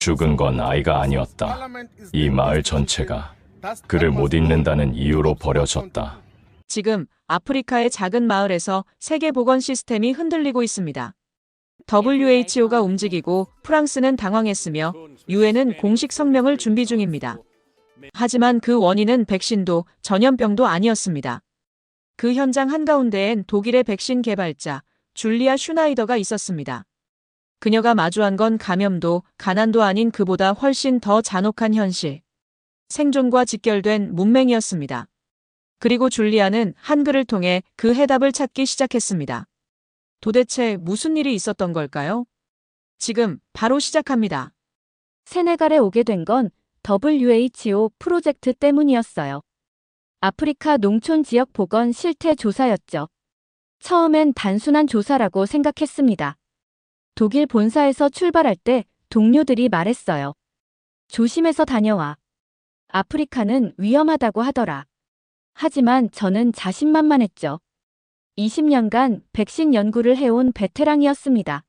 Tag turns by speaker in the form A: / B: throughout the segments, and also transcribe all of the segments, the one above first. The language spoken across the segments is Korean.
A: 죽은 건 아이가 아니었다. 이 마을 전체가 그를 못 잊는다는 이유로 버려졌다.
B: 지금 아프리카의 작은 마을에서 세계 보건 시스템이 흔들리고 있습니다. WHO가 움직이고 프랑스는 당황했으며 유엔은 공식 성명을 준비 중입니다. 하지만 그 원인은 백신도 전염병도 아니었습니다. 그 현장 한가운데엔 독일의 백신 개발자 줄리아 슈나이더가 있었습니다. 그녀가 마주한 건 감염도 가난도 아닌 그보다 훨씬 더 잔혹한 현실. 생존과 직결된 문맹이었습니다. 그리고 줄리아는 한글을 통해 그 해답을 찾기 시작했습니다. 도대체 무슨 일이 있었던 걸까요? 지금 바로 시작합니다.
C: 세네갈에 오게 된 건 WHO 프로젝트 때문이었어요. 아프리카 농촌 지역 보건 실태 조사였죠. 처음엔 단순한 조사라고 생각했습니다. 독일 본사에서 출발할 때 동료들이 말했어요. 조심해서 다녀와. 아프리카는 위험하다고 하더라. 하지만 저는 자신만만했죠. 20년간 백신 연구를 해온 베테랑이었습니다.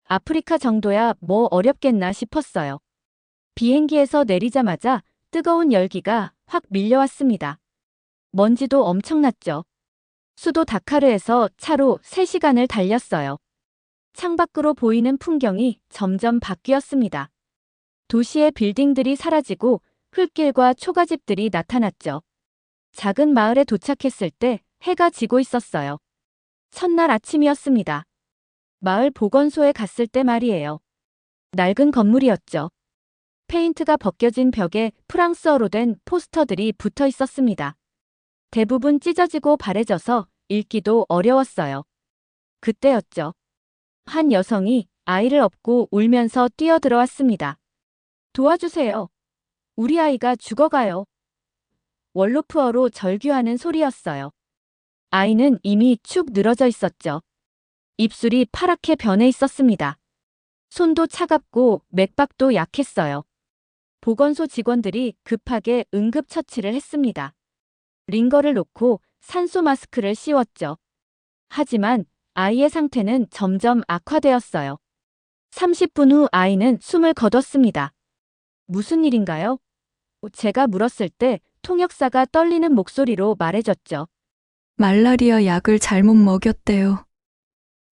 C: 아프리카 정도야 뭐 어렵겠나 싶었어요. 비행기에서 내리자마자 뜨거운 열기가 확 밀려왔습니다. 먼지도 엄청났죠. 수도 다카르에서 차로 3시간을 달렸어요. 창밖으로 보이는 풍경이 점점 바뀌었습니다. 도시의 빌딩들이 사라지고 흙길과 초가집들이 나타났죠. 작은 마을에 도착했을 때 해가 지고 있었어요. 첫날 아침이었습니다. 마을 보건소에 갔을 때 말이에요. 낡은 건물이었죠. 페인트가 벗겨진 벽에 프랑스어로 된 포스터들이 붙어 있었습니다. 대부분 찢어지고 바래져서 읽기도 어려웠어요. 그때였죠. 한 여성이 아이를 업고 울면서 뛰어들어왔습니다. 도와주세요. 우리 아이가 죽어가요. 월로프어로 절규하는 소리였어요. 아이는 이미 축 늘어져 있었죠. 입술이 파랗게 변해 있었습니다. 손도 차갑고 맥박도 약했어요. 보건소 직원들이 급하게 응급처치를 했습니다. 링거를 놓고 산소 마스크를 씌웠죠. 하지만 아이의 상태는 점점 악화되었어요. 30분 후 아이는 숨을 거뒀습니다. 무슨 일인가요? 제가 물었을 때 통역사가 떨리는 목소리로 말해줬죠.
D: 말라리아 약을 잘못 먹였대요.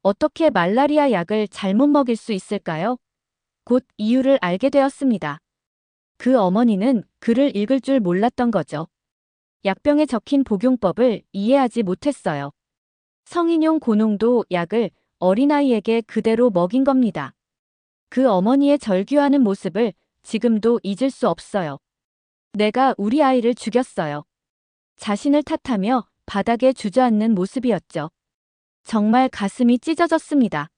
C: 어떻게 말라리아 약을 잘못 먹일 수 있을까요? 곧 이유를 알게 되었습니다. 그 어머니는 글을 읽을 줄 몰랐던 거죠. 약병에 적힌 복용법을 이해하지 못했어요. 성인용 고농도 약을 어린아이에게 그대로 먹인 겁니다. 그 어머니의 절규하는 모습을 지금도 잊을 수 없어요. 내가 우리 아이를 죽였어요. 자신을 탓하며 바닥에 주저앉는 모습이었죠. 정말 가슴이 찢어졌습니다.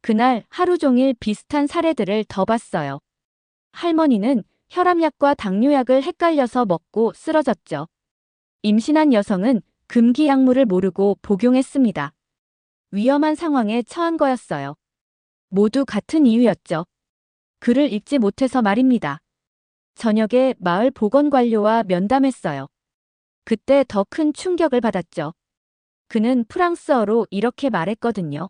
C: 그날 하루 종일 비슷한 사례들을 더 봤어요. 할머니는 혈압약과 당뇨약을 헷갈려서 먹고 쓰러졌죠. 임신한 여성은 금기 약물을 모르고 복용했습니다. 위험한 상황에 처한 거였어요. 모두 같은 이유였죠. 글을 읽지 못해서 말입니다. 저녁에 마을 보건관료와 면담했어요. 그때 더 큰 충격을 받았죠. 그는 프랑스어로 이렇게 말했거든요.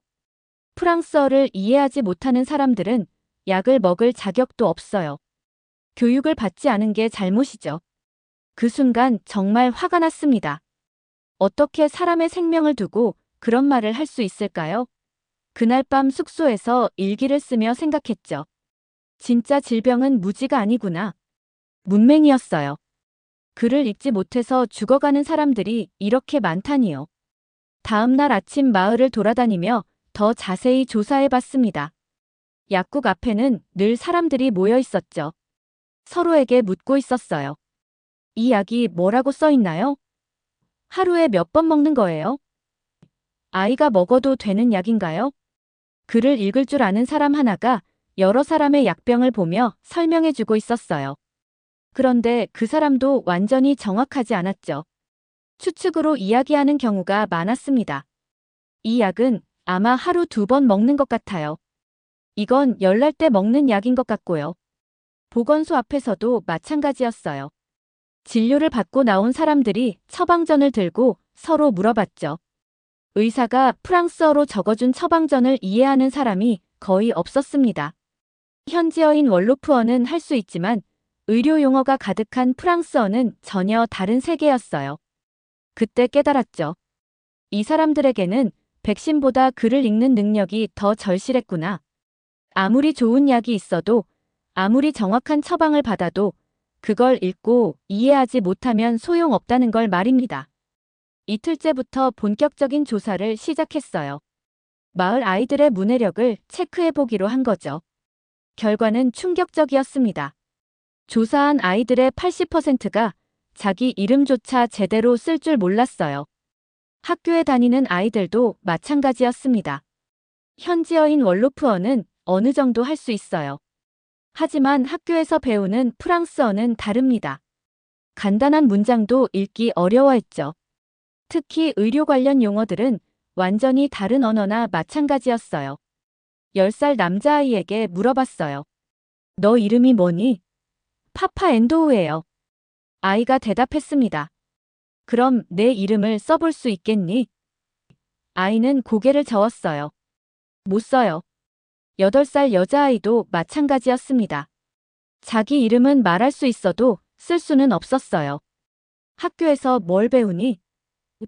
C: 프랑스어를 이해하지 못하는 사람들은 약을 먹을 자격도 없어요. 교육을 받지 않은 게 잘못이죠. 그 순간 정말 화가 났습니다. 어떻게 사람의 생명을 두고 그런 말을 할 수 있을까요? 그날 밤 숙소에서 일기를 쓰며 생각했죠. 진짜 질병은 무지가 아니구나. 문맹이었어요. 글을 읽지 못해서 죽어가는 사람들이 이렇게 많다니요. 다음 날 아침 마을을 돌아다니며 더 자세히 조사해 봤습니다. 약국 앞에는 늘 사람들이 모여 있었죠. 서로에게 묻고 있었어요. 이 약이 뭐라고 써 있나요? 하루에 몇 번 먹는 거예요? 아이가 먹어도 되는 약인가요? 글을 읽을 줄 아는 사람 하나가 여러 사람의 약병을 보며 설명해주고 있었어요. 그런데 그 사람도 완전히 정확하지 않았죠. 추측으로 이야기하는 경우가 많았습니다. 이 약은 아마 하루 2번 먹는 것 같아요. 이건 열날 때 먹는 약인 것 같고요. 보건소 앞에서도 마찬가지였어요. 진료를 받고 나온 사람들이 처방전을 들고 서로 물어봤죠. 의사가 프랑스어로 적어준 처방전을 이해하는 사람이 거의 없었습니다. 현지어인 월로프어는 할 수 있지만 의료 용어가 가득한 프랑스어는 전혀 다른 세계였어요. 그때 깨달았죠. 이 사람들에게는 백신보다 글을 읽는 능력이 더 절실했구나. 아무리 좋은 약이 있어도, 아무리 정확한 처방을 받아도 그걸 읽고 이해하지 못하면 소용없다는 걸 말입니다. 이틀째부터 본격적인 조사를 시작했어요. 마을 아이들의 문해력을 체크해보기로 한 거죠. 결과는 충격적이었습니다. 조사한 아이들의 80%가 자기 이름조차 제대로 쓸 줄 몰랐어요. 학교에 다니는 아이들도 마찬가지였습니다. 현지어인 월로프어는 어느 정도 할 수 있어요. 하지만 학교에서 배우는 프랑스어는 다릅니다. 간단한 문장도 읽기 어려워했죠. 특히 의료 관련 용어들은 완전히 다른 언어나 마찬가지였어요. 10살 남자아이에게 물어봤어요. 너 이름이 뭐니? 파파 앤도우예요. 아이가 대답했습니다. 그럼 내 이름을 써볼 수 있겠니? 아이는 고개를 저었어요. 못 써요. 8살 여자아이도 마찬가지였습니다. 자기 이름은 말할 수 있어도 쓸 수는 없었어요. 학교에서 뭘 배우니?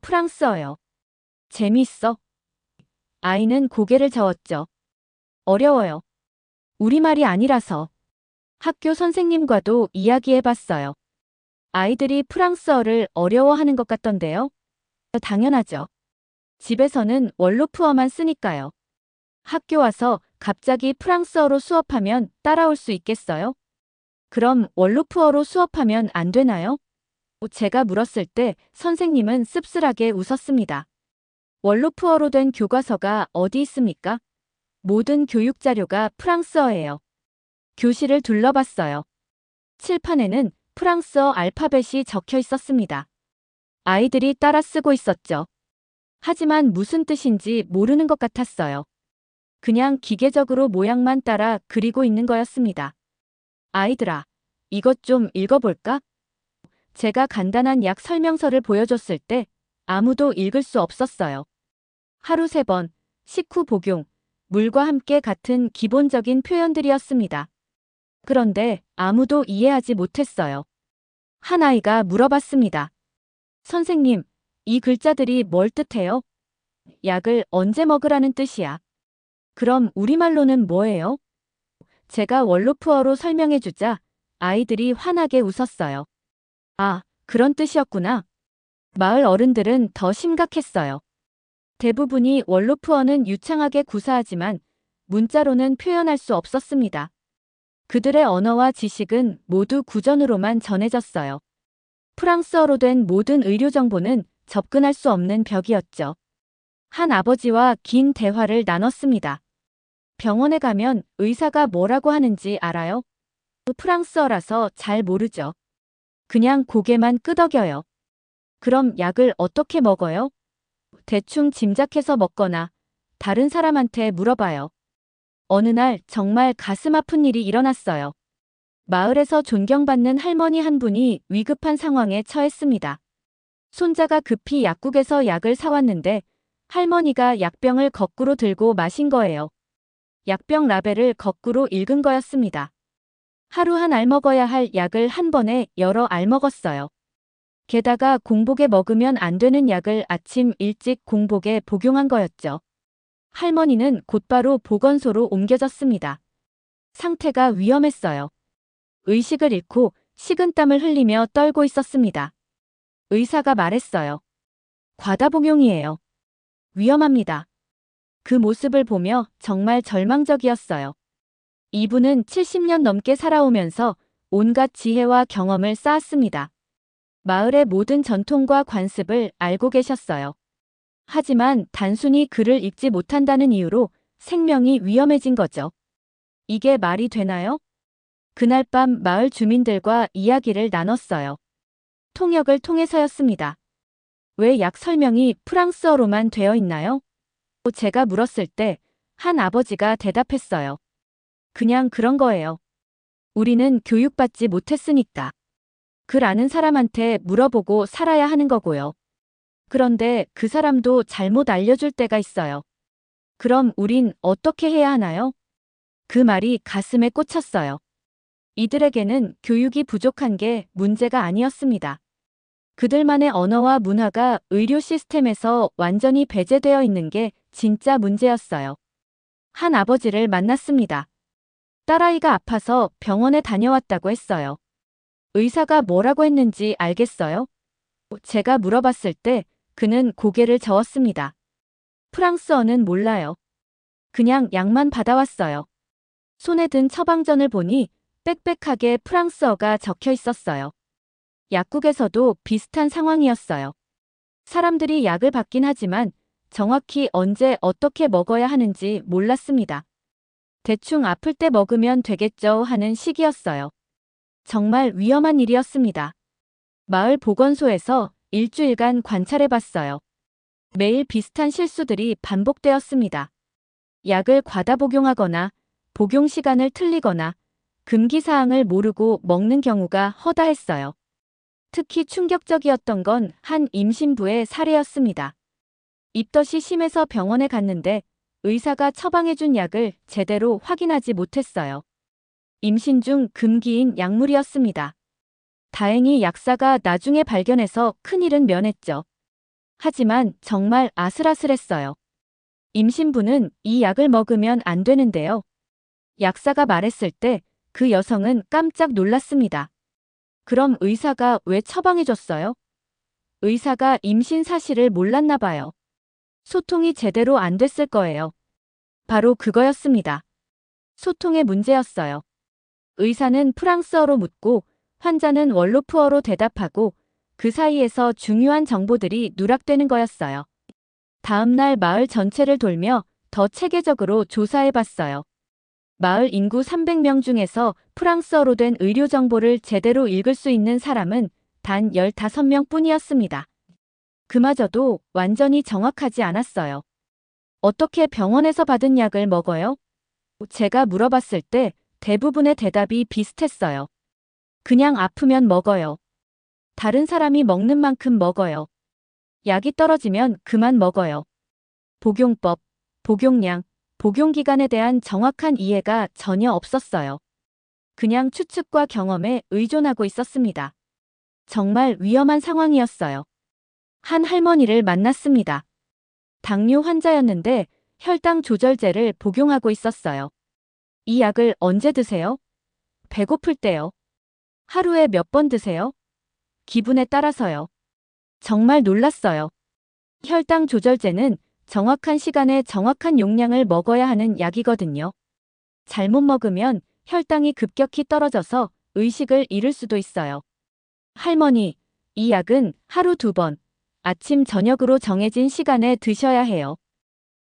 C: 프랑스어요. 재미있어? 아이는 고개를 저었죠. 어려워요. 우리말이 아니라서. 학교 선생님과도 이야기해봤어요. 아이들이 프랑스어를 어려워하는 것 같던데요? 당연하죠. 집에서는 월로프어만 쓰니까요. 학교 와서 갑자기 프랑스어로 수업하면 따라올 수 있겠어요? 그럼 월로프어로 수업하면 안 되나요? 제가 물었을 때 선생님은 씁쓸하게 웃었습니다. 월로프어로 된 교과서가 어디 있습니까? 모든 교육 자료가 프랑스어예요. 교실을 둘러봤어요. 칠판에는 프랑스어 알파벳이 적혀 있었습니다. 아이들이 따라 쓰고 있었죠. 하지만 무슨 뜻인지 모르는 것 같았어요. 그냥 기계적으로 모양만 따라 그리고 있는 거였습니다. 아이들아, 이것 좀 읽어볼까? 제가 간단한 약 설명서를 보여줬을 때 아무도 읽을 수 없었어요. 하루 3번, 식후 복용, 물과 함께 같은 기본적인 표현들이었습니다. 그런데 아무도 이해하지 못했어요. 한 아이가 물어봤습니다. 선생님, 이 글자들이 뭘 뜻해요? 약을 언제 먹으라는 뜻이야. 그럼 우리말로는 뭐예요? 제가 월로프어로 설명해주자 아이들이 환하게 웃었어요. 아, 그런 뜻이었구나. 마을 어른들은 더 심각했어요. 대부분이 월로프어는 유창하게 구사하지만 문자로는 표현할 수 없었습니다. 그들의 언어와 지식은 모두 구전으로만 전해졌어요. 프랑스어로 된 모든 의료 정보는 접근할 수 없는 벽이었죠. 한 아버지와 긴 대화를 나눴습니다. 병원에 가면 의사가 뭐라고 하는지 알아요? 프랑스어라서 잘 모르죠. 그냥 고개만 끄덕여요. 그럼 약을 어떻게 먹어요? 대충 짐작해서 먹거나 다른 사람한테 물어봐요. 어느 날 정말 가슴 아픈 일이 일어났어요. 마을에서 존경받는 할머니 한 분이 위급한 상황에 처했습니다. 손자가 급히 약국에서 약을 사왔는데 할머니가 약병을 거꾸로 들고 마신 거예요. 약병 라벨을 거꾸로 읽은 거였습니다. 하루 한 알 먹어야 할 약을 한 번에 여러 알 먹었어요. 게다가 공복에 먹으면 안 되는 약을 아침 일찍 공복에 복용한 거였죠. 할머니는 곧바로 보건소로 옮겨졌습니다. 상태가 위험했어요. 의식을 잃고 식은땀을 흘리며 떨고 있었습니다. 의사가 말했어요. 과다복용이에요. 위험합니다. 그 모습을 보며 정말 절망적이었어요. 이분은 70년 넘게 살아오면서 온갖 지혜와 경험을 쌓았습니다. 마을의 모든 전통과 관습을 알고 계셨어요. 하지만 단순히 글을 읽지 못한다는 이유로 생명이 위험해진 거죠. 이게 말이 되나요? 그날 밤 마을 주민들과 이야기를 나눴어요. 통역을 통해서였습니다. 왜 약 설명이 프랑스어로만 되어 있나요? 제가 물었을 때 한 아버지가 대답했어요. 그냥 그런 거예요. 우리는 교육받지 못했으니까. 글 아는 사람한테 물어보고 살아야 하는 거고요. 그런데 그 사람도 잘못 알려줄 때가 있어요. 그럼 우린 어떻게 해야 하나요? 그 말이 가슴에 꽂혔어요. 이들에게는 교육이 부족한 게 문제가 아니었습니다. 그들만의 언어와 문화가 의료 시스템에서 완전히 배제되어 있는 게 진짜 문제였어요. 한 아버지를 만났습니다. 딸아이가 아파서 병원에 다녀왔다고 했어요. 의사가 뭐라고 했는지 알겠어요? 제가 물어봤을 때 그는 고개를 저었습니다. 프랑스어는 몰라요. 그냥 약만 받아왔어요. 손에 든 처방전을 보니 빽빽하게 프랑스어가 적혀 있었어요. 약국에서도 비슷한 상황이었어요. 사람들이 약을 받긴 하지만 정확히 언제 어떻게 먹어야 하는지 몰랐습니다. 대충 아플 때 먹으면 되겠죠 하는 식이었어요. 정말 위험한 일이었습니다. 마을 보건소에서 일주일간 관찰해봤어요. 매일 비슷한 실수들이 반복되었습니다. 약을 과다 복용하거나 복용 시간을 틀리거나 금기사항을 모르고 먹는 경우가 허다했어요. 특히 충격적이었던 건 한 임신부의 사례였습니다. 입덧이 심해서 병원에 갔는데 의사가 처방해준 약을 제대로 확인하지 못했어요. 임신 중 금기인 약물이었습니다. 다행히 약사가 나중에 발견해서 큰일은 면했죠. 하지만 정말 아슬아슬했어요. 임신부는 이 약을 먹으면 안 되는데요. 약사가 말했을 때 그 여성은 깜짝 놀랐습니다. 그럼 의사가 왜 처방해줬어요? 의사가 임신 사실을 몰랐나 봐요. 소통이 제대로 안 됐을 거예요. 바로 그거였습니다. 소통의 문제였어요. 의사는 프랑스어로 묻고 환자는 월로프어로 대답하고 그 사이에서 중요한 정보들이 누락되는 거였어요. 다음 날 마을 전체를 돌며 더 체계적으로 조사해봤어요. 마을 인구 300명 중에서 프랑스어로 된 의료 정보를 제대로 읽을 수 있는 사람은 단 15명 뿐이었습니다. 그마저도 완전히 정확하지 않았어요. 어떻게 병원에서 받은 약을 먹어요? 제가 물어봤을 때 대부분의 대답이 비슷했어요. 그냥 아프면 먹어요. 다른 사람이 먹는 만큼 먹어요. 약이 떨어지면 그만 먹어요. 복용법, 복용량, 복용기간에 대한 정확한 이해가 전혀 없었어요. 그냥 추측과 경험에 의존하고 있었습니다. 정말 위험한 상황이었어요. 한 할머니를 만났습니다. 당뇨 환자였는데 혈당 조절제를 복용하고 있었어요. 이 약을 언제 드세요? 배고플 때요. 하루에 몇 번 드세요? 기분에 따라서요. 정말 놀랐어요. 혈당 조절제는 정확한 시간에 정확한 용량을 먹어야 하는 약이거든요. 잘못 먹으면 혈당이 급격히 떨어져서 의식을 잃을 수도 있어요. 할머니, 이 약은 하루 2번, 아침 저녁으로 정해진 시간에 드셔야 해요.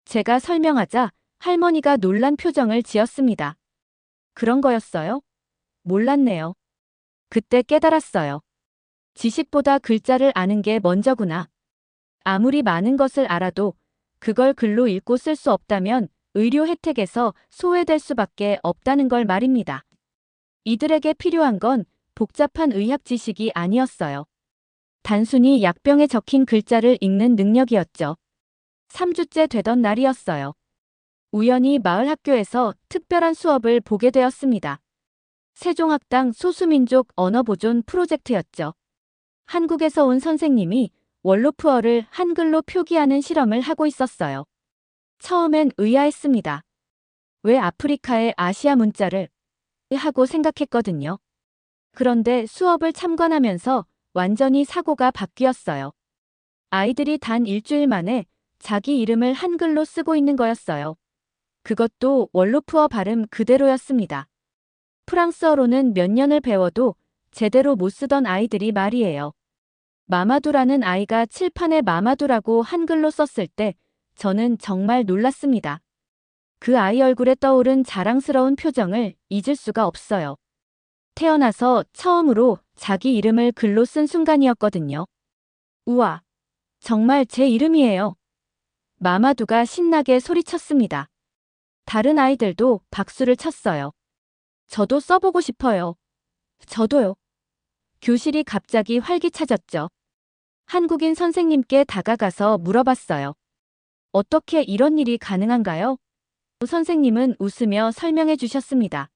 C: 제가 설명하자 할머니가 놀란 표정을 지었습니다. 그런 거였어요? 몰랐네요. 그때 깨달았어요. 지식보다 글자를 아는 게 먼저구나. 아무리 많은 것을 알아도 그걸 글로 읽고 쓸 수 없다면 의료 혜택에서 소외될 수밖에 없다는 걸 말입니다. 이들에게 필요한 건 복잡한 의학 지식이 아니었어요. 단순히 약병에 적힌 글자를 읽는 능력이었죠. 3주째 되던 날이었어요. 우연히 마을 학교에서 특별한 수업을 보게 되었습니다. 세종학당 소수민족 언어보존 프로젝트였죠. 한국에서 온 선생님이 월로프어를 한글로 표기하는 실험을 하고 있었어요. 처음엔 의아했습니다. 왜 아프리카의 아시아 문자를 하고 생각했거든요. 그런데 수업을 참관하면서 완전히 사고가 바뀌었어요. 아이들이 단 일주일 만에 자기 이름을 한글로 쓰고 있는 거였어요. 그것도 월로프어 발음 그대로였습니다. 프랑스어로는 몇 년을 배워도 제대로 못 쓰던 아이들이 말이에요. 마마두라는 아이가 칠판에 마마두라고 한글로 썼을 때 저는 정말 놀랐습니다. 그 아이 얼굴에 떠오른 자랑스러운 표정을 잊을 수가 없어요. 태어나서 처음으로 자기 이름을 글로 쓴 순간이었거든요. 우와, 정말 제 이름이에요. 마마두가 신나게 소리쳤습니다. 다른 아이들도 박수를 쳤어요. 저도 써보고 싶어요. 저도요. 교실이 갑자기 활기차졌죠. 한국인 선생님께 다가가서 물어봤어요. 어떻게 이런 일이 가능한가요? 선생님은 웃으며 설명해 주셨습니다.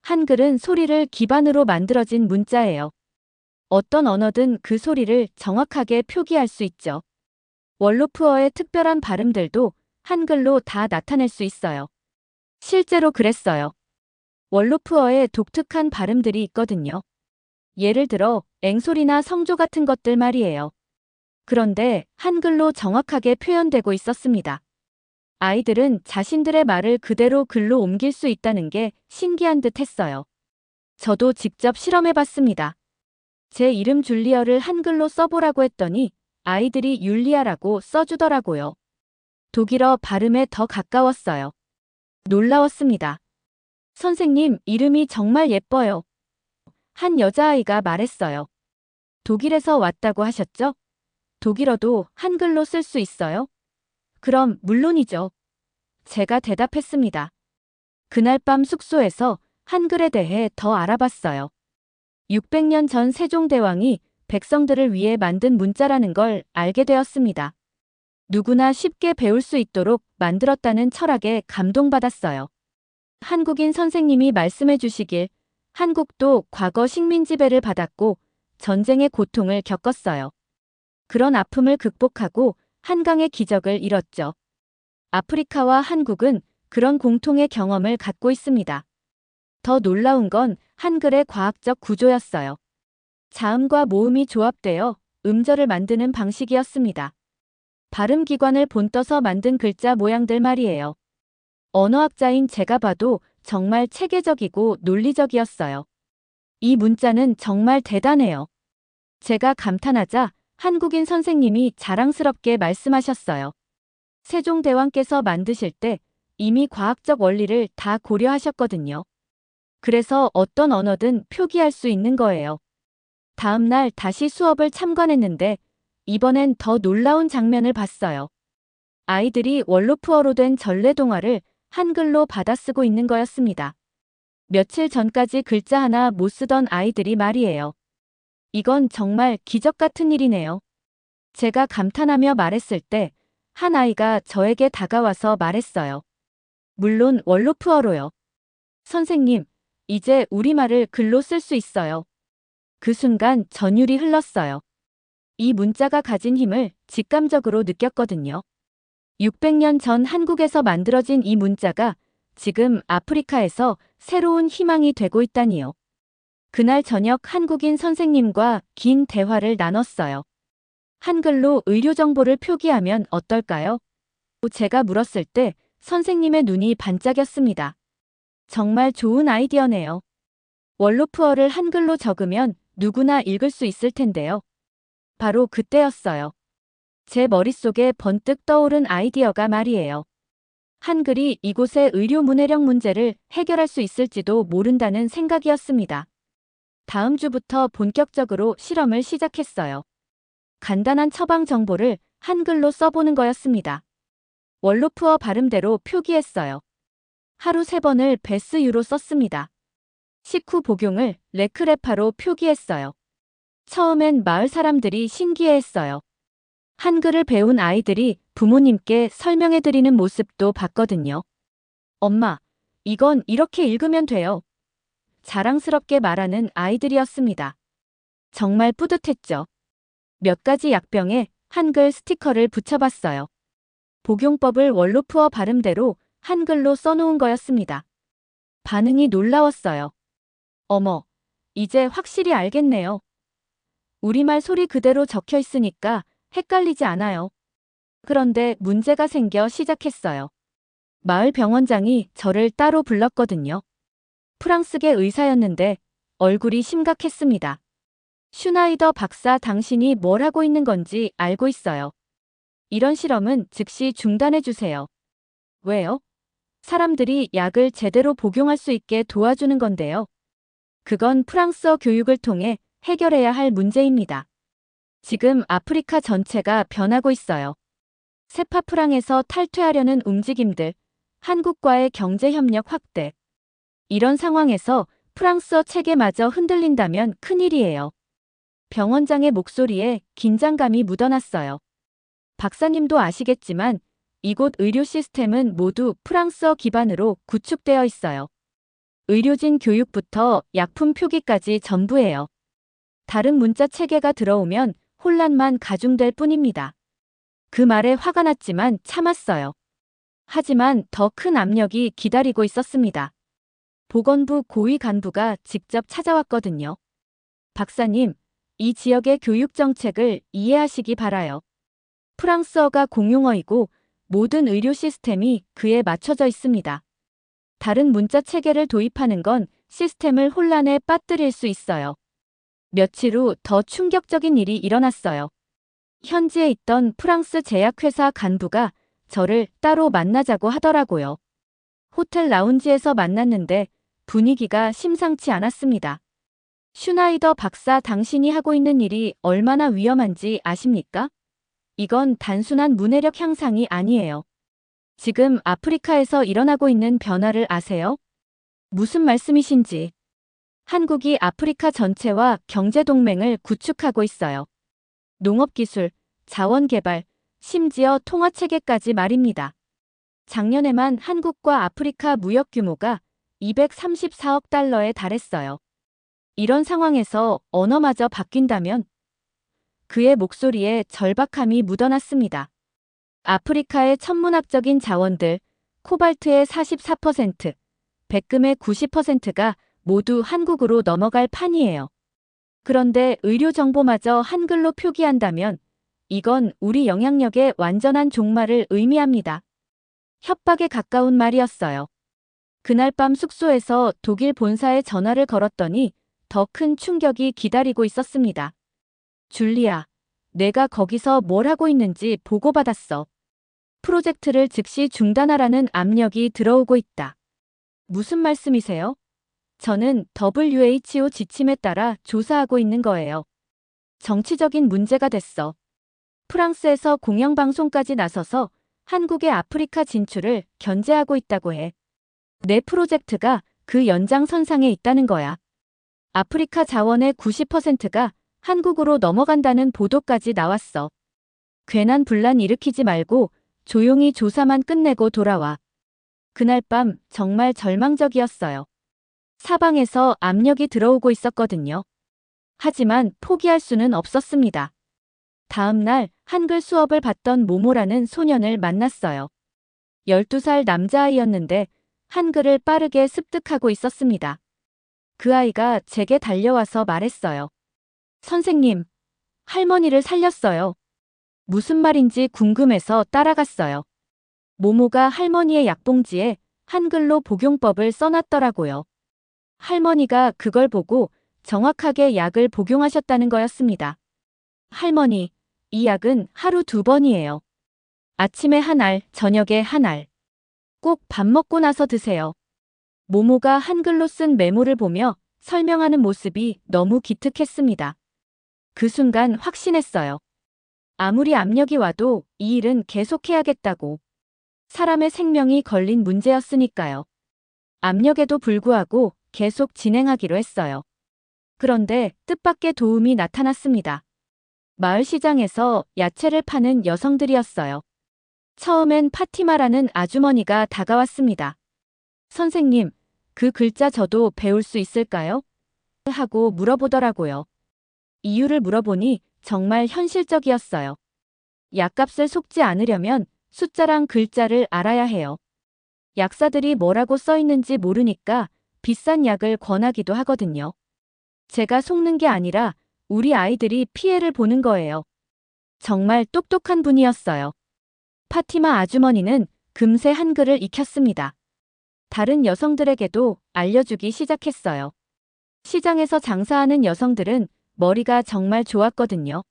C: 한글은 소리를 기반으로 만들어진 문자예요. 어떤 언어든 그 소리를 정확하게 표기할 수 있죠. 월로프어의 특별한 발음들도 한글로 다 나타낼 수 있어요. 실제로 그랬어요. 월로프어에 독특한 발음들이 있거든요. 예를 들어 앵소리나 성조 같은 것들 말이에요. 그런데 한글로 정확하게 표현되고 있었습니다. 아이들은 자신들의 말을 그대로 글로 옮길 수 있다는 게 신기한 듯 했어요. 저도 직접 실험해 봤습니다. 제 이름 줄리아를 한글로 써보라고 했더니 아이들이 율리아라고 써주더라고요. 독일어 발음에 더 가까웠어요. 놀라웠습니다. 선생님, 이름이 정말 예뻐요. 한 여자아이가 말했어요. 독일에서 왔다고 하셨죠? 독일어도 한글로 쓸 수 있어요? 그럼 물론이죠. 제가 대답했습니다. 그날 밤 숙소에서 한글에 대해 더 알아봤어요. 600년 전 세종대왕이 백성들을 위해 만든 문자라는 걸 알게 되었습니다. 누구나 쉽게 배울 수 있도록 만들었다는 철학에 감동받았어요. 한국인 선생님이 말씀해 주시길 한국도 과거 식민 지배를 받았고 전쟁의 고통을 겪었어요. 그런 아픔을 극복하고 한강의 기적을 이뤘죠. 아프리카와 한국은 그런 공통의 경험을 갖고 있습니다. 더 놀라운 건 한글의 과학적 구조였어요. 자음과 모음이 조합되어 음절을 만드는 방식이었습니다. 발음기관을 본떠서 만든 글자 모양들 말이에요. 언어학자인 제가 봐도 정말 체계적이고 논리적이었어요. 이 문자는 정말 대단해요. 제가 감탄하자 한국인 선생님이 자랑스럽게 말씀하셨어요. 세종대왕께서 만드실 때 이미 과학적 원리를 다 고려하셨거든요. 그래서 어떤 언어든 표기할 수 있는 거예요. 다음 날 다시 수업을 참관했는데 이번엔 더 놀라운 장면을 봤어요. 아이들이 월로프어로 된 전래동화를 한글로 받아쓰고 있는 거였습니다. 며칠 전까지 글자 하나 못 쓰던 아이들이 말이에요. 이건 정말 기적 같은 일이네요. 제가 감탄하며 말했을 때 한 아이가 저에게 다가와서 말했어요. 물론 월로프어로요. 선생님, 이제 우리말을 글로 쓸 수 있어요. 그 순간 전율이 흘렀어요. 이 문자가 가진 힘을 직감적으로 느꼈거든요. 600년 전 한국에서 만들어진 이 문자가 지금 아프리카에서 새로운 희망이 되고 있다니요. 그날 저녁 한국인 선생님과 긴 대화를 나눴어요. 한글로 의료 정보를 표기하면 어떨까요? 제가 물었을 때 선생님의 눈이 반짝였습니다. 정말 좋은 아이디어네요. 월로프어를 한글로 적으면 누구나 읽을 수 있을 텐데요. 바로 그때였어요. 제 머릿속에 번뜩 떠오른 아이디어가 말이에요. 한글이 이곳의 의료 문해력 문제를 해결할 수 있을지도 모른다는 생각이었습니다. 다음 주부터 본격적으로 실험을 시작했어요. 간단한 처방 정보를 한글로 써보는 거였습니다. 월로프어 발음대로 표기했어요. 하루 3번을 베스유로 썼습니다. 식후 복용을 레크레파로 표기했어요. 처음엔 마을 사람들이 신기해했어요. 한글을 배운 아이들이 부모님께 설명해드리는 모습도 봤거든요. 엄마, 이건 이렇게 읽으면 돼요. 자랑스럽게 말하는 아이들이었습니다. 정말 뿌듯했죠. 몇 가지 약병에 한글 스티커를 붙여봤어요. 복용법을 월로프어 발음대로 한글로 써놓은 거였습니다. 반응이 놀라웠어요. 어머, 이제 확실히 알겠네요. 우리말 소리 그대로 적혀 있으니까 헷갈리지 않아요. 그런데 문제가 생겨 시작했어요. 마을 병원장이 저를 따로 불렀거든요. 프랑스계 의사였는데 얼굴이 심각했습니다. 슈나이더 박사, 당신이 뭘 하고 있는 건지 알고 있어요. 이런 실험은 즉시 중단해 주세요. 왜요? 사람들이 약을 제대로 복용할 수 있게 도와주는 건데요. 그건 프랑스어 교육을 통해 해결해야 할 문제입니다. 지금 아프리카 전체가 변하고 있어요. 세파프랑에서 탈퇴하려는 움직임들, 한국과의 경제협력 확대. 이런 상황에서 프랑스어 체계마저 흔들린다면 큰일이에요. 병원장의 목소리에 긴장감이 묻어났어요. 박사님도 아시겠지만 이곳 의료 시스템은 모두 프랑스어 기반으로 구축되어 있어요. 의료진 교육부터 약품 표기까지 전부예요. 다른 문자 체계가 들어오면 혼란만 가중될 뿐입니다. 그 말에 화가 났지만 참았어요. 하지만 더 큰 압력이 기다리고 있었습니다. 보건부 고위 간부가 직접 찾아왔거든요. 박사님, 이 지역의 교육 정책을 이해하시기 바라요. 프랑스어가 공용어이고 모든 의료 시스템이 그에 맞춰져 있습니다. 다른 문자 체계를 도입하는 건 시스템을 혼란에 빠뜨릴 수 있어요. 며칠 후 더 충격적인 일이 일어났어요. 현지에 있던 프랑스 제약회사 간부가 저를 따로 만나자고 하더라고요. 호텔 라운지에서 만났는데 분위기가 심상치 않았습니다. 슈나이더 박사, 당신이 하고 있는 일이 얼마나 위험한지 아십니까? 이건 단순한 문해력 향상이 아니에요. 지금 아프리카에서 일어나고 있는 변화를 아세요? 무슨 말씀이신지. 한국이 아프리카 전체와 경제동맹을 구축하고 있어요. 농업기술, 자원개발, 심지어 통화체계까지 말입니다. 작년에만 한국과 아프리카 무역 규모가 234억 달러에 달했어요. 이런 상황에서 언어마저 바뀐다면? 그의 목소리에 절박함이 묻어났습니다. 아프리카의 천문학적인 자원들, 코발트의 44%, 백금의 90%가 모두 한국으로 넘어갈 판이에요. 그런데 의료 정보마저 한글로 표기한다면 이건 우리 영향력의 완전한 종말을 의미합니다. 협박에 가까운 말이었어요. 그날 밤 숙소에서 독일 본사에 전화를 걸었더니 더 큰 충격이 기다리고 있었습니다. 줄리아, 내가 거기서 뭘 하고 있는지 보고받았어. 프로젝트를 즉시 중단하라는 압력이 들어오고 있다. 무슨 말씀이세요? 저는 WHO 지침에 따라 조사하고 있는 거예요. 정치적인 문제가 됐어. 프랑스에서 공영방송까지 나서서 한국의 아프리카 진출을 견제하고 있다고 해. 내 프로젝트가 그 연장선상에 있다는 거야. 아프리카 자원의 90%가 한국으로 넘어간다는 보도까지 나왔어. 괜한 분란 일으키지 말고 조용히 조사만 끝내고 돌아와. 그날 밤 정말 절망적이었어요. 사방에서 압력이 들어오고 있었거든요. 하지만 포기할 수는 없었습니다. 다음 날 한글 수업을 받던 모모라는 소년을 만났어요. 12살 남자아이였는데 한글을 빠르게 습득하고 있었습니다. 그 아이가 제게 달려와서 말했어요. 선생님, 할머니를 살렸어요. 무슨 말인지 궁금해서 따라갔어요. 모모가 할머니의 약봉지에 한글로 복용법을 써놨더라고요. 할머니가 그걸 보고 정확하게 약을 복용하셨다는 거였습니다. 할머니, 이 약은 하루 2번이에요. 아침에 한 알, 저녁에 한 알. 꼭 밥 먹고 나서 드세요. 모모가 한글로 쓴 메모를 보며 설명하는 모습이 너무 기특했습니다. 그 순간 확신했어요. 아무리 압력이 와도 이 일은 계속해야겠다고. 사람의 생명이 걸린 문제였으니까요. 압력에도 불구하고 계속 진행하기로 했어요. 그런데 뜻밖의 도움이 나타났습니다. 마을 시장에서 야채를 파는 여성들이었어요. 처음엔 파티마라는 아주머니가 다가왔습니다. 선생님, 그 글자 저도 배울 수 있을까요? 하고 물어보더라고요. 이유를 물어보니 정말 현실적이었어요. 약값을 속지 않으려면 숫자랑 글자를 알아야 해요. 약사들이 뭐라고 써 있는지 모르니까 비싼 약을 권하기도 하거든요. 제가 속는 게 아니라 우리 아이들이 피해를 보는 거예요. 정말 똑똑한 분이었어요. 파티마 아주머니는 금세 한글을 익혔습니다. 다른 여성들에게도 알려주기 시작했어요. 시장에서 장사하는 여성들은 머리가 정말 좋았거든요.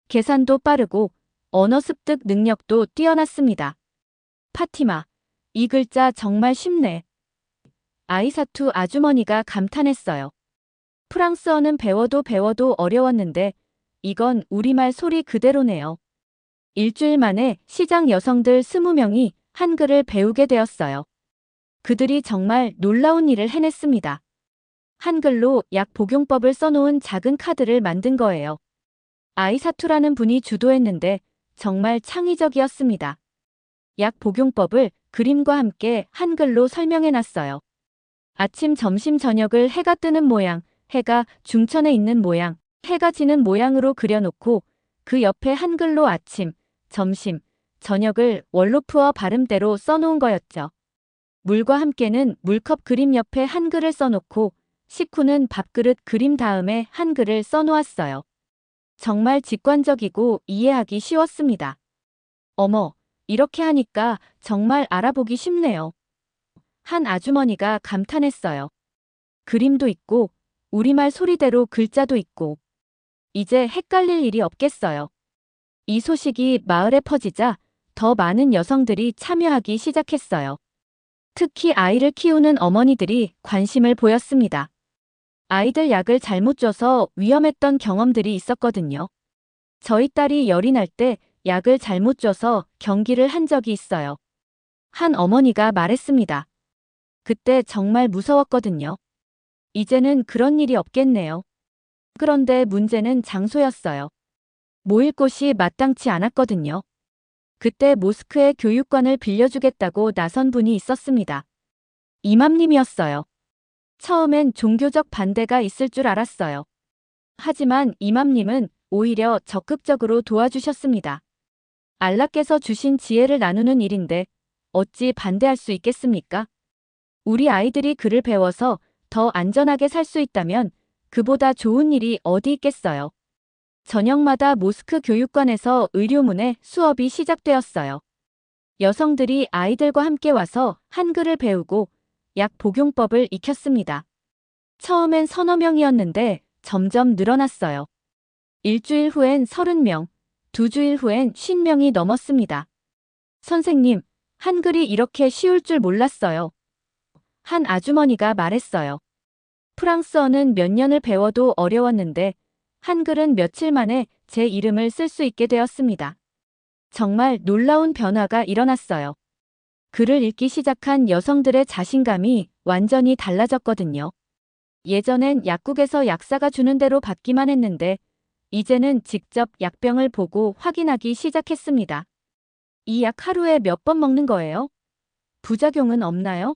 C: 계산도 빠르고 언어 습득 능력도 뛰어났습니다. 파티마, 이 글자 정말 쉽네. 아이사투 아주머니가 감탄했어요. 프랑스어는 배워도 어려웠는데 이건 우리말 소리 그대로네요. 일주일 만에 시장 여성들 20명이 한글을 배우게 되었어요. 그들이 정말 놀라운 일을 해냈습니다. 한글로 약 복용법을 써놓은 작은 카드를 만든 거예요. 아이사투라는 분이 주도했는데 정말 창의적이었습니다. 약 복용법을 그림과 함께 한글로 설명해놨어요. 아침, 점심, 저녁을 해가 뜨는 모양, 해가 중천에 있는 모양, 해가 지는 모양으로 그려놓고 그 옆에 한글로 아침, 점심, 저녁을 원로프어 발음대로 써놓은 거였죠. 물과 함께는 물컵 그림 옆에 한글을 써놓고 식후는 밥그릇 그림 다음에 한글을 써놓았어요. 정말 직관적이고 이해하기 쉬웠습니다. 어머, 이렇게 하니까 정말 알아보기 쉽네요. 한 아주머니가 감탄했어요. 그림도 있고 우리말 소리대로 글자도 있고 이제 헷갈릴 일이 없겠어요. 이 소식이 마을에 퍼지자 더 많은 여성들이 참여하기 시작했어요. 특히 아이를 키우는 어머니들이 관심을 보였습니다. 아이들 약을 잘못 줘서 위험했던 경험들이 있었거든요. 저희 딸이 열이 날 때 약을 잘못 줘서 경기를 한 적이 있어요. 한 어머니가 말했습니다. 그때 정말 무서웠거든요. 이제는 그런 일이 없겠네요. 그런데 문제는 장소였어요. 모일 곳이 마땅치 않았거든요. 그때 모스크의 교육관을 빌려주겠다고 나선 분이 있었습니다. 이맘님이었어요. 처음엔 종교적 반대가 있을 줄 알았어요. 하지만 이맘님은 오히려 적극적으로 도와주셨습니다. 알라께서 주신 지혜를 나누는 일인데 어찌 반대할 수 있겠습니까? 우리 아이들이 글을 배워서 더 안전하게 살 수 있다면 그보다 좋은 일이 어디 있겠어요. 저녁마다 모스크 교육관에서 의료문의 수업이 시작되었어요. 여성들이 아이들과 함께 와서 한글을 배우고 약 복용법을 익혔습니다. 처음엔 서너 명이었는데 점점 늘어났어요. 일주일 후엔 30명, 2주일 후엔 50명이 넘었습니다. 선생님, 한글이 이렇게 쉬울 줄 몰랐어요. 한 아주머니가 말했어요. 프랑스어는 몇 년을 배워도 어려웠는데 한글은 며칠 만에 제 이름을 쓸 수 있게 되었습니다. 정말 놀라운 변화가 일어났어요. 글을 읽기 시작한 여성들의 자신감이 완전히 달라졌거든요. 예전엔 약국에서 약사가 주는 대로 받기만 했는데 이제는 직접 약병을 보고 확인하기 시작했습니다. 이 약 하루에 몇 번 먹는 거예요? 부작용은 없나요?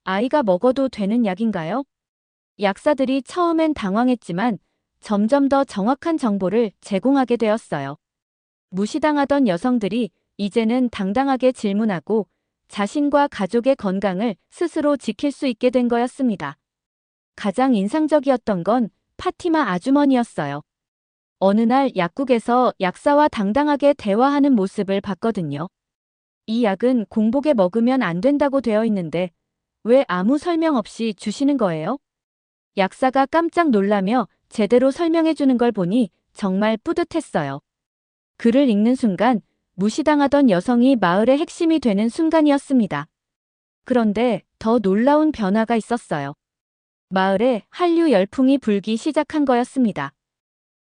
C: 아이가 먹어도 되는 약인가요? 약사들이 처음엔 당황했지만 점점 더 정확한 정보를 제공하게 되었어요. 무시당하던 여성들이 이제는 당당하게 질문하고 자신과 가족의 건강을 스스로 지킬 수 있게 된 거였습니다. 가장 인상적이었던 건 파티마 아주머니였어요. 어느 날 약국에서 약사와 당당하게 대화하는 모습을 봤거든요. 이 약은 공복에 먹으면 안 된다고 되어 있는데 왜 아무 설명 없이 주시는 거예요? 약사가 깜짝 놀라며 제대로 설명해 주는 걸 보니 정말 뿌듯했어요. 글을 읽는 순간 무시당하던 여성이 마을의 핵심이 되는 순간이었습니다. 그런데 더 놀라운 변화가 있었어요. 마을에 한류 열풍이 불기 시작한 거였습니다.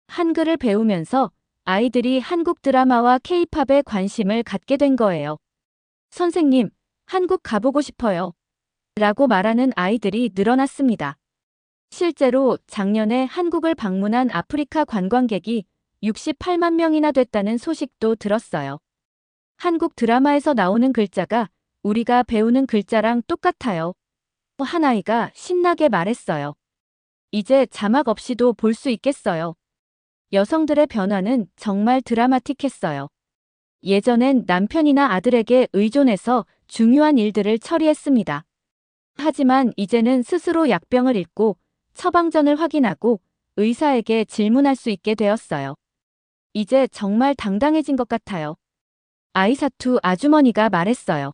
C: 한글을 배우면서 아이들이 한국 드라마와 케이팝에 관심을 갖게 된 거예요. 선생님, 한국 가보고 싶어요. 라고 말하는 아이들이 늘어났습니다. 실제로 작년에 한국을 방문한 아프리카 관광객이 68만 명이나 됐다는 소식도 들었어요. 한국 드라마에서 나오는 글자가 우리가 배우는 글자랑 똑같아요. 한 아이가 신나게 말했어요. 이제 자막 없이도 볼 수 있겠어요. 여성들의 변화는 정말 드라마틱했어요. 예전엔 남편이나 아들에게 의존해서 중요한 일들을 처리했습니다. 하지만 이제는 스스로 약병을 읽고 처방전을 확인하고 의사에게 질문할 수 있게 되었어요. 이제 정말 당당해진 것 같아요. 아이사투 아주머니가 말했어요.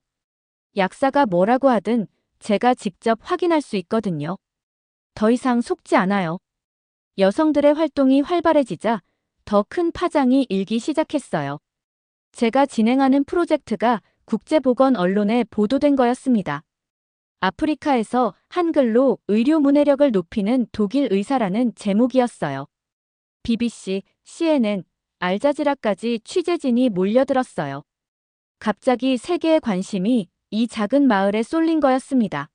C: 약사가 뭐라고 하든 제가 직접 확인할 수 있거든요. 더 이상 속지 않아요. 여성들의 활동이 활발해지자 더 큰 파장이 일기 시작했어요. 제가 진행하는 프로젝트가 국제보건 언론에 보도된 거였습니다. 아프리카에서 한글로 의료 문해력을 높이는 독일 의사라는 제목이었어요. BBC, CNN, 알자지라까지 취재진이 몰려들었어요. 갑자기 세계의 관심이 이 작은 마을에 쏠린 거였습니다.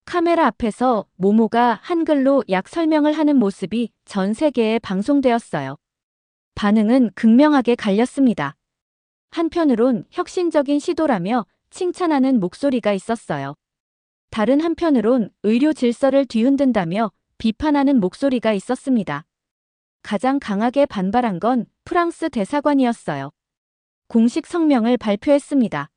C: 카메라 앞에서 모모가 한글로 약 설명을 하는 모습이 전 세계에 방송되었어요. 반응은 극명하게 갈렸습니다. 한편으론 혁신적인 시도라며 칭찬하는 목소리가 있었어요. 다른 한편으론 의료 질서를 뒤흔든다며 비판하는 목소리가 있었습니다. 가장 강하게 반발한 건 프랑스 대사관이었어요. 공식 성명을 발표했습니다.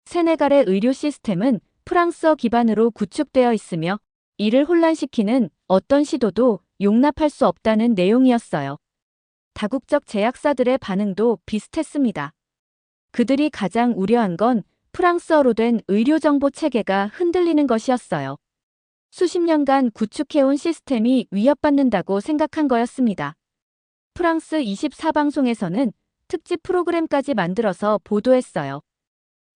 C: 세네갈의 의료 시스템은 프랑스어 기반으로 구축되어 있으며 이를 혼란시키는 어떤 시도도 용납할 수 없다는 내용이었어요. 다국적 제약사들의 반응도 비슷했습니다. 그들이 가장 우려한 건 프랑스어로 된 의료정보 체계가 흔들리는 것이었어요. 수십 년간 구축해온 시스템이 위협받는다고 생각한 거였습니다. 프랑스 24방송에서는 특집 프로그램까지 만들어서 보도했어요.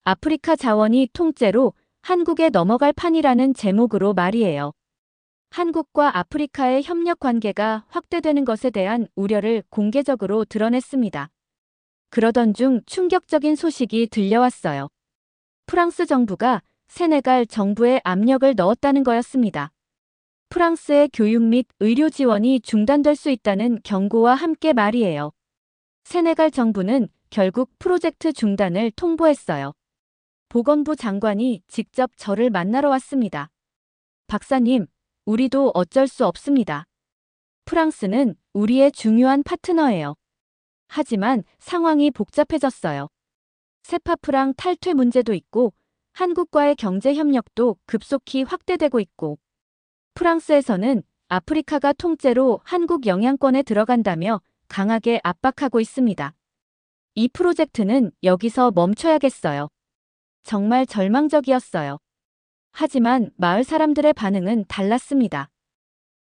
C: 아프리카 자원이 통째로 한국에 넘어갈 판이라는 제목으로 말이에요. 한국과 아프리카의 협력 관계가 확대되는 것에 대한 우려를 공개적으로 드러냈습니다. 그러던 중 충격적인 소식이 들려왔어요. 프랑스 정부가 세네갈 정부에 압력을 넣었다는 거였습니다. 프랑스의 교육 및 의료 지원이 중단될 수 있다는 경고와 함께 말이에요. 세네갈 정부는 결국 프로젝트 중단을 통보했어요. 보건부 장관이 직접 저를 만나러 왔습니다. 박사님, 우리도 어쩔 수 없습니다. 프랑스는 우리의 중요한 파트너예요. 하지만 상황이 복잡해졌어요. 세파프랑 탈퇴 문제도 있고 한국과의 경제 협력도 급속히 확대되고 있고 프랑스에서는 아프리카가 통째로 한국 영향권에 들어간다며 강하게 압박하고 있습니다. 이 프로젝트는 여기서 멈춰야겠어요. 정말 절망적이었어요. 하지만 마을 사람들의 반응은 달랐습니다.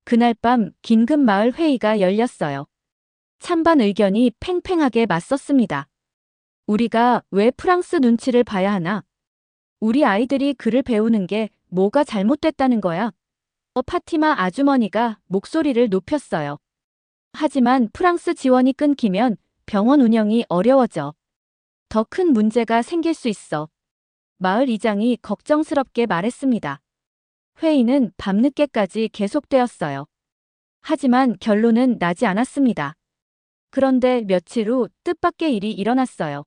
C: 그날 밤 긴급 마을 회의가 열렸어요. 찬반 의견이 팽팽하게 맞섰습니다. 우리가 왜 프랑스 눈치를 봐야 하나? 우리 아이들이 글을 배우는 게 뭐가 잘못됐다는 거야? 파티마 아주머니가 목소리를 높였어요. 하지만 프랑스 지원이 끊기면 병원 운영이 어려워져. 더 큰 문제가 생길 수 있어. 마을 이장이 걱정스럽게 말했습니다. 회의는 밤늦게까지 계속되었어요. 하지만 결론은 나지 않았습니다. 그런데 며칠 후 뜻밖의 일이 일어났어요.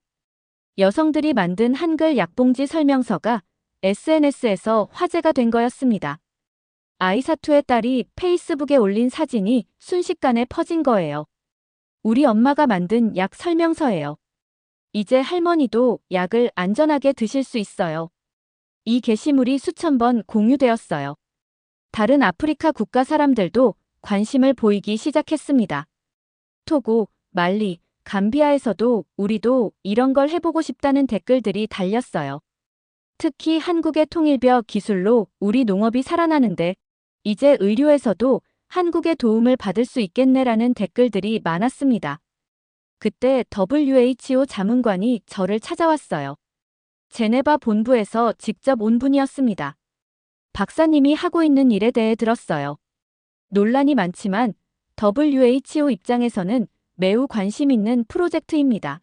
C: 여성들이 만든 한글 약봉지 설명서가 SNS에서 화제가 된 거였습니다. 아이사투의 딸이 페이스북에 올린 사진이 순식간에 퍼진 거예요. 우리 엄마가 만든 약 설명서예요. 이제 할머니도 약을 안전하게 드실 수 있어요. 이 게시물이 수천 번 공유되었어요. 다른 아프리카 국가 사람들도 관심을 보이기 시작했습니다. 토고, 말리, 감비아에서도 우리도 이런 걸 해보고 싶다는 댓글들이 달렸어요. 특히 한국의 통일벼 기술로 우리 농업이 살아나는데 이제 의료에서도 한국의 도움을 받을 수 있겠네라는 댓글들이 많았습니다. 그때 WHO 자문관이 저를 찾아왔어요. 제네바 본부에서 직접 온 분이었습니다. 박사님이 하고 있는 일에 대해 들었어요. 논란이 많지만 WHO 입장에서는 매우 관심 있는 프로젝트입니다.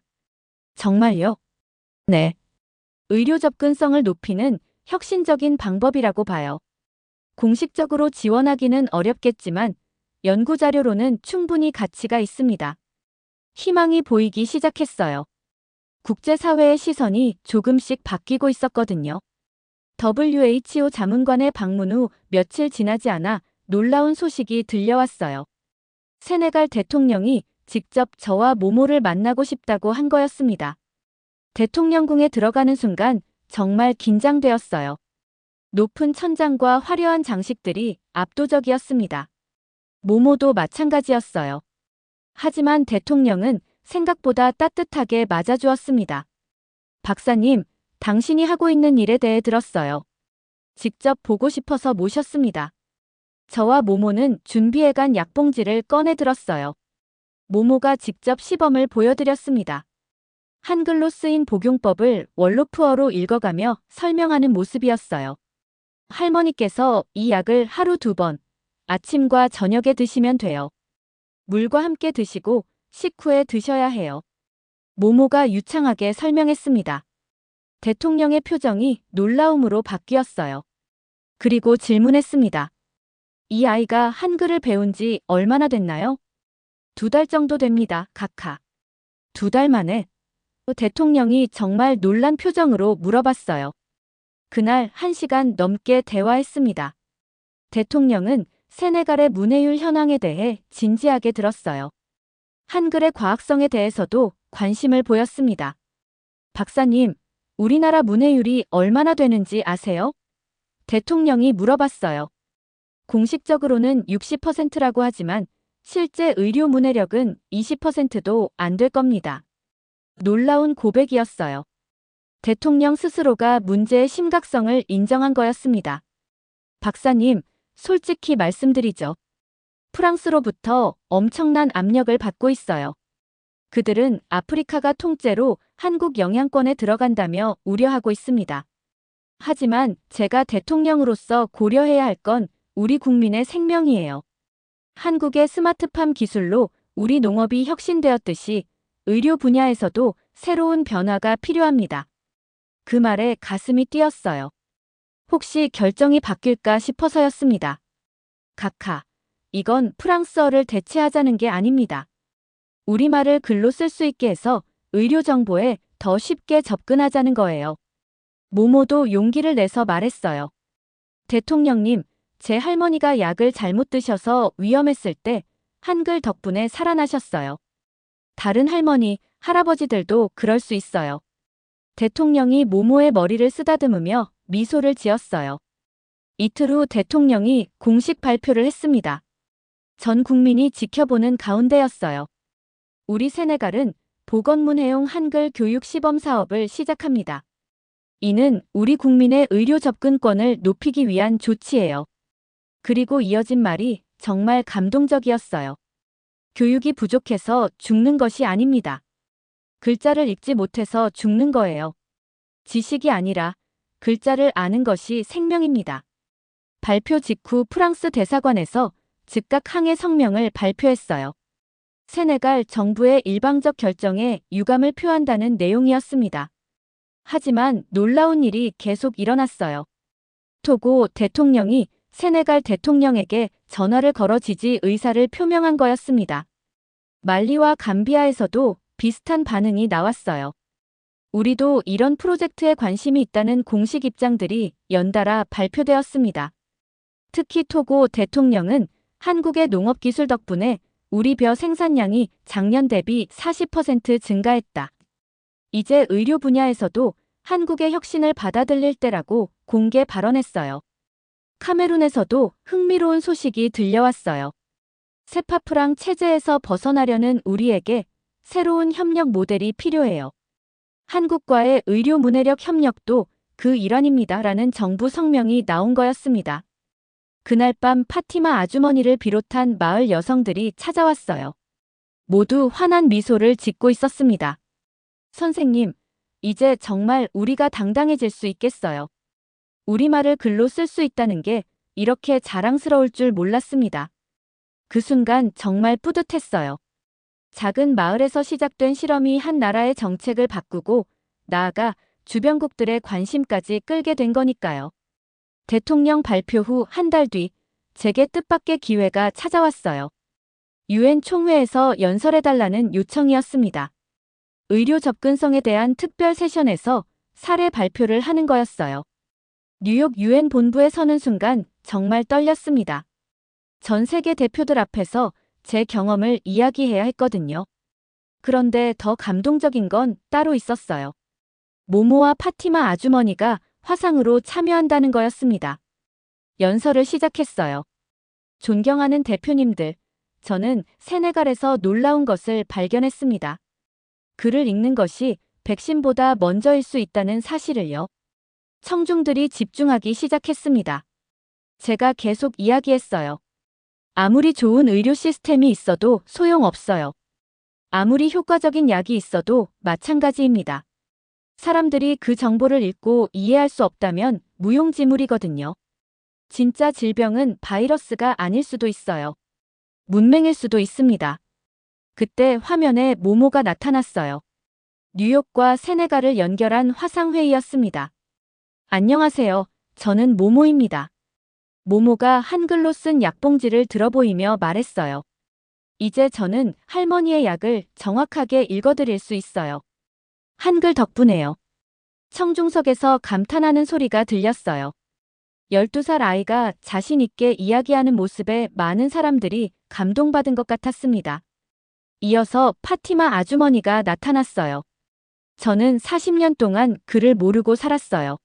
C: 정말요? 네. 의료 접근성을 높이는 혁신적인 방법이라고 봐요. 공식적으로 지원하기는 어렵겠지만 연구자료로는 충분히 가치가 있습니다. 희망이 보이기 시작했어요. 국제사회의 시선이 조금씩 바뀌고 있었거든요. WHO 자문관의 방문 후 며칠 지나지 않아 놀라운 소식이 들려왔어요. 세네갈 대통령이 직접 저와 모모를 만나고 싶다고 한 거였습니다. 대통령궁에 들어가는 순간 정말 긴장되었어요. 높은 천장과 화려한 장식들이 압도적이었습니다. 모모도 마찬가지였어요. 하지만 대통령은 생각보다 따뜻하게 맞아주었습니다. 박사님, 당신이 하고 있는 일에 대해 들었어요. 직접 보고 싶어서 모셨습니다. 저와 모모는 준비해간 약봉지를 꺼내 들었어요. 모모가 직접 시범을 보여드렸습니다. 한글로 쓰인 복용법을 월로프어로 읽어가며 설명하는 모습이었어요. 할머니께서 이 약을 하루 2번, 아침과 저녁에 드시면 돼요. 물과 함께 드시고 식후에 드셔야 해요. 모모가 유창하게 설명했습니다. 대통령의 표정이 놀라움으로 바뀌었어요. 그리고 질문했습니다. 이 아이가 한글을 배운 지 얼마나 됐나요? 2달 정도 됩니다, 카카. 2달 만에? 대통령이 정말 놀란 표정으로 물어봤어요. 그날 1시간 넘게 대화했습니다. 대통령은 세네갈의 문해율 현황에 대해 진지하게 들었어요. 한글의 과학성에 대해서도 관심을 보였습니다. 박사님, 우리나라 문해율이 얼마나 되는지 아세요? 대통령이 물어봤어요. 공식적으로는 60%라고 하지만 실제 의료 문해력은 20%도 안 될 겁니다. 놀라운 고백이었어요. 대통령 스스로가 문제의 심각성을 인정한 거였습니다. 박사님, 솔직히 말씀드리죠. 프랑스로부터 엄청난 압력을 받고 있어요. 그들은 아프리카가 통째로 한국 영향권에 들어간다며 우려하고 있습니다. 하지만 제가 대통령으로서 고려해야 할 건 우리 국민의 생명이에요. 한국의 스마트팜 기술로 우리 농업이 혁신되었듯이 의료 분야에서도 새로운 변화가 필요합니다. 그 말에 가슴이 뛰었어요. 혹시 결정이 바뀔까 싶어서였습니다. 각하, 이건 프랑스어를 대체하자는 게 아닙니다. 우리말을 글로 쓸 수 있게 해서 의료 정보에 더 쉽게 접근하자는 거예요. 모모도 용기를 내서 말했어요. 대통령님, 제 할머니가 약을 잘못 드셔서 위험했을 때 한글 덕분에 살아나셨어요. 다른 할머니, 할아버지들도 그럴 수 있어요. 대통령이 모모의 머리를 쓰다듬으며 미소를 지었어요. 이틀 후 대통령이 공식 발표를 했습니다. 전 국민이 지켜보는 가운데였어요. 우리 세네갈은 보건문해용 한글 교육 시범 사업을 시작합니다. 이는 우리 국민의 의료 접근권을 높이기 위한 조치예요. 그리고 이어진 말이 정말 감동적이었어요. 교육이 부족해서 죽는 것이 아닙니다. 글자를 읽지 못해서 죽는 거예요. 지식이 아니라 글자를 아는 것이 생명입니다. 발표 직후 프랑스 대사관에서 즉각 항해 성명을 발표했어요. 세네갈 정부의 일방적 결정에 유감을 표한다는 내용이었습니다. 하지만 놀라운 일이 계속 일어났어요. 토고 대통령이 세네갈 대통령에게 전화를 걸어 지지 의사를 표명한 거였습니다. 말리와 감비아에서도 비슷한 반응이 나왔어요. 우리도 이런 프로젝트에 관심이 있다는 공식 입장들이 연달아 발표되었습니다. 특히 토고 대통령은 한국의 농업기술 덕분에 우리 벼 생산량이 작년 대비 40% 증가했다. 이제 의료 분야에서도 한국의 혁신을 받아들일 때라고 공개 발언했어요. 카메룬에서도 흥미로운 소식이 들려왔어요. 세파프랑 체제에서 벗어나려는 우리에게 새로운 협력 모델이 필요해요. 한국과의 의료 문해력 협력도 그 일환입니다라는 정부 성명이 나온 거였습니다. 그날 밤 파티마 아주머니를 비롯한 마을 여성들이 찾아왔어요. 모두 환한 미소를 짓고 있었습니다. 선생님, 이제 정말 우리가 당당해질 수 있겠어요. 우리말을 글로 쓸 수 있다는 게 이렇게 자랑스러울 줄 몰랐습니다. 그 순간 정말 뿌듯했어요. 작은 마을에서 시작된 실험이 한 나라의 정책을 바꾸고 나아가 주변국들의 관심까지 끌게 된 거니까요. 대통령 발표 후 한 달 뒤 제게 뜻밖의 기회가 찾아왔어요. 유엔 총회에서 연설해달라는 요청이었습니다. 의료 접근성에 대한 특별 세션에서 사례 발표를 하는 거였어요. 뉴욕 유엔 본부에 서는 순간 정말 떨렸습니다. 전 세계 대표들 앞에서 제 경험을 이야기해야 했거든요. 그런데 더 감동적인 건 따로 있었어요. 모모와 파티마 아주머니가 화상으로 참여한다는 거였습니다. 연설을 시작했어요. 존경하는 대표님들, 저는 세네갈에서 놀라운 것을 발견했습니다. 글을 읽는 것이 백신보다 먼저일 수 있다는 사실을요. 청중들이 집중하기 시작했습니다. 제가 계속 이야기했어요. 아무리 좋은 의료 시스템이 있어도 소용없어요. 아무리 효과적인 약이 있어도 마찬가지입니다. 사람들이 그 정보를 읽고 이해할 수 없다면 무용지물이거든요. 진짜 질병은 바이러스가 아닐 수도 있어요. 문맹일 수도 있습니다. 그때 화면에 모모가 나타났어요. 뉴욕과 세네갈을 연결한 화상회의였습니다. 안녕하세요. 저는 모모입니다. 모모가 한글로 쓴 약봉지를 들어보이며 말했어요. 이제 저는 할머니의 약을 정확하게 읽어드릴 수 있어요. 한글 덕분에요. 청중석에서 감탄하는 소리가 들렸어요. 12살 아이가 자신 있게 이야기하는 모습에 많은 사람들이 감동받은 것 같았습니다. 이어서 파티마 아주머니가 나타났어요. 저는 40년 동안 글을 모르고 살았어요.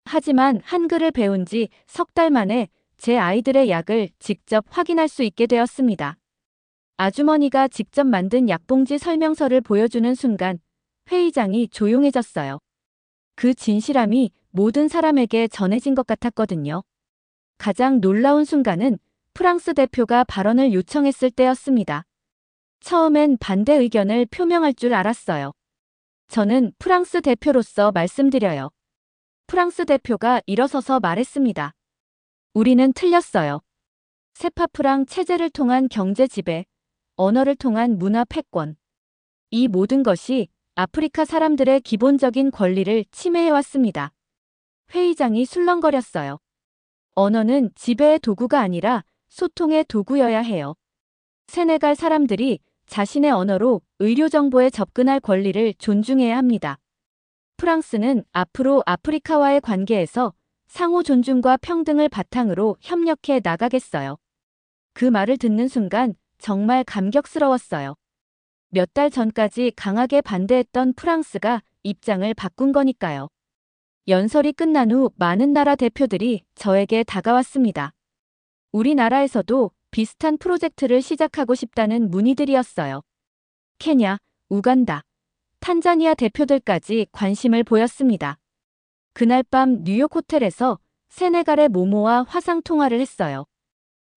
C: 하지만 한글을 배운 지 석 달 만에 제 아이들의 약을 직접 확인할 수 있게 되었습니다. 아주머니가 직접 만든 약봉지 설명서를 보여주는 순간 회의장이 조용해졌어요. 그 진실함이 모든 사람에게 전해진 것 같았거든요. 가장 놀라운 순간은 프랑스 대표가 발언을 요청했을 때였습니다. 처음엔 반대 의견을 표명할 줄 알았어요. 저는 프랑스 대표로서 말씀드려요. 프랑스 대표가 일어서서 말했습니다. 우리는 틀렸어요. 세파프랑 체제를 통한 경제 지배, 언어를 통한 문화 패권. 이 모든 것이 아프리카 사람들의 기본적인 권리를 침해해왔습니다. 회의장이 술렁거렸어요. 언어는 지배의 도구가 아니라 소통의 도구여야 해요. 세네갈 사람들이 자신의 언어로 의료 정보에 접근할 권리를 존중해야 합니다. 프랑스는 앞으로 아프리카와의 관계에서 상호 존중과 평등을 바탕으로 협력해 나가겠어요. 그 말을 듣는 순간 정말 감격스러웠어요. 몇 달 전까지 강하게 반대했던 프랑스가 입장을 바꾼 거니까요. 연설이 끝난 후 많은 나라 대표들이 저에게 다가왔습니다. 우리나라에서도 비슷한 프로젝트를 시작하고 싶다는 문의들이었어요. 케냐, 우간다, 탄자니아 대표들까지 관심을 보였습니다. 그날 밤 뉴욕 호텔에서 세네갈의 모모와 화상 통화를 했어요.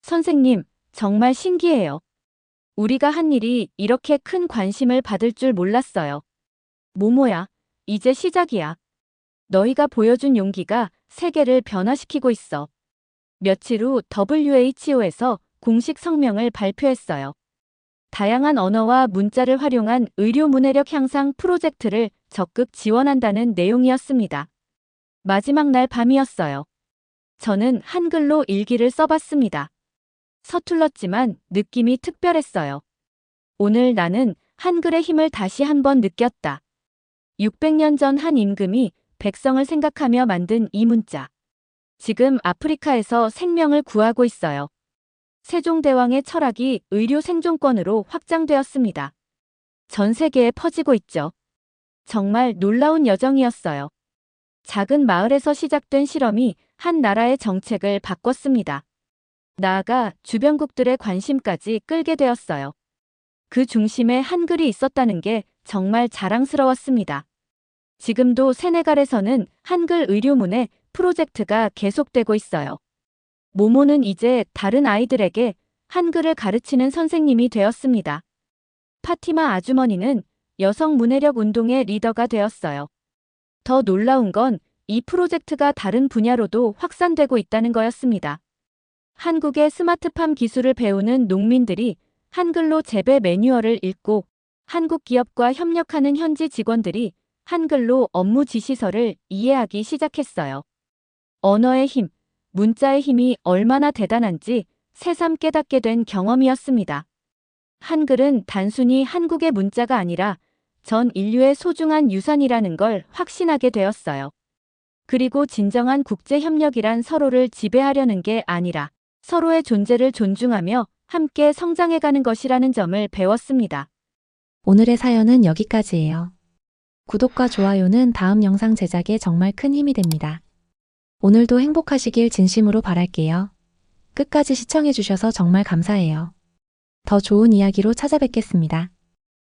C: 선생님, 정말 신기해요. 우리가 한 일이 이렇게 큰 관심을 받을 줄 몰랐어요. 모모야, 이제 시작이야. 너희가 보여준 용기가 세계를 변화시키고 있어. 며칠 후 WHO에서 공식 성명을 발표했어요. 다양한 언어와 문자를 활용한 의료 문해력 향상 프로젝트를 적극 지원한다는 내용이었습니다. 마지막 날 밤이었어요. 저는 한글로 일기를 써봤습니다. 서툴렀지만 느낌이 특별했어요. 오늘 나는 한글의 힘을 다시 한번 느꼈다. 600년 전 한 임금이 백성을 생각하며 만든 이 문자. 지금 아프리카에서 생명을 구하고 있어요. 세종대왕의 철학이 의료 생존권으로 확장되었습니다. 전 세계에 퍼지고 있죠. 정말 놀라운 여정이었어요. 작은 마을에서 시작된 실험이 한 나라의 정책을 바꿨습니다. 나아가 주변국들의 관심까지 끌게 되었어요. 그 중심에 한글이 있었다는 게 정말 자랑스러웠습니다. 지금도 세네갈에서는 한글 의료문해 프로젝트가 계속되고 있어요. 모모는 이제 다른 아이들에게 한글을 가르치는 선생님이 되었습니다. 파티마 아주머니는 여성 문해력 운동의 리더가 되었어요. 더 놀라운 건 이 프로젝트가 다른 분야로도 확산되고 있다는 거였습니다. 한국의 스마트팜 기술을 배우는 농민들이 한글로 재배 매뉴얼을 읽고 한국 기업과 협력하는 현지 직원들이 한글로 업무 지시서를 이해하기 시작했어요. 언어의 힘, 문자의 힘이 얼마나 대단한지 새삼 깨닫게 된 경험이었습니다. 한글은 단순히 한국의 문자가 아니라 전 인류의 소중한 유산이라는 걸 확신하게 되었어요. 그리고 진정한 국제협력이란 서로를 지배하려는 게 아니라 서로의 존재를 존중하며 함께 성장해가는 것이라는 점을 배웠습니다.
E: 오늘의 사연은 여기까지예요. 구독과 좋아요는 다음 영상 제작에 정말 큰 힘이 됩니다. 오늘도 행복하시길 진심으로 바랄게요. 끝까지 시청해주셔서 정말 감사해요. 더 좋은 이야기로 찾아뵙겠습니다.